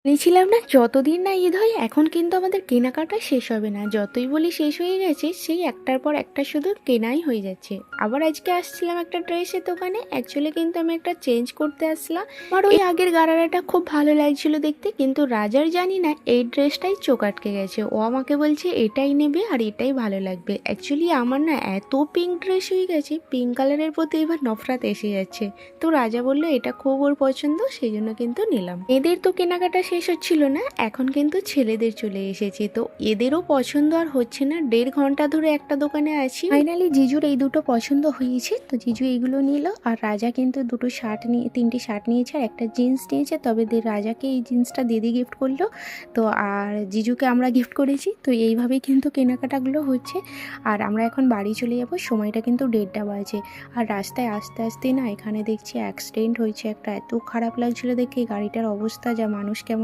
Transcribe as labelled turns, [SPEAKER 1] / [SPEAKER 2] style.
[SPEAKER 1] বলেছিলাম না যতদিন না ঈদ হয় এখন কিন্তু আমাদের কেনাকাটা শেষ হবে না। যতই বলি শেষ হয়ে গেছে, সেই একটার পর একটা শুধু কেনাই হয়ে যাচ্ছে। আবার আজকে আসছিলাম একটা ড্রেসের দোকানে, অ্যাকচুয়ালি কিন্তু আমি একটা চেঞ্জ করতে আসলাম। আমার ওই আগের গারারাটা খুব ভালো লাগছিল দেখতে, কিন্তু রাজার জানি না এই ড্রেসটাই চোখ আটকে গেছে। ও আমাকে বলছে এটাই নেবে আর এটাই ভালো লাগবে। অ্যাকচুয়ালি আমার না এত পিঙ্ক ড্রেস হয়ে গেছে, পিঙ্ক কালারের প্রতি এবার নফরাত এসে যাচ্ছে। তো রাজা বললো এটা খুব ওর পছন্দ, সেই জন্য কিন্তু নিলাম। এদের তো কেনাকাটা শেষ হচ্ছিল না, এখন কিন্তু ছেলেদের চলে এসেছে। তো এদেরও পছন্দ আর হচ্ছে না, 1.5 ঘন্টা ধরে একটা দোকানে আছি। ফাইনালি জিজুর এই দুটো পছন্দ হয়েছে, তো জিজু এইগুলো নিল। আর রাজা কিন্তু দুটো শার্ট নিয়ে 3টে শার্ট নিয়েছে আর একটা জিন্স নিয়েছে। তবে রাজাকে এই জিন্সটা দিদি গিফট করলো, তো আর জিজুকে আমরা গিফট করেছি। তো এইভাবেই কিন্তু কেনাকাটাগুলো হচ্ছে। আর আমরা এখন বাড়ি চলে যাব, সময়টা কিন্তু 1:30 বাজে। আর রাস্তায় আস্তে আস্তে না এখানে দেখছি অ্যাক্সিডেন্ট হয়েছে একটা। এত খারাপ লাগছিল দেখে গাড়িটার অবস্থা, যা মানুষ কেমন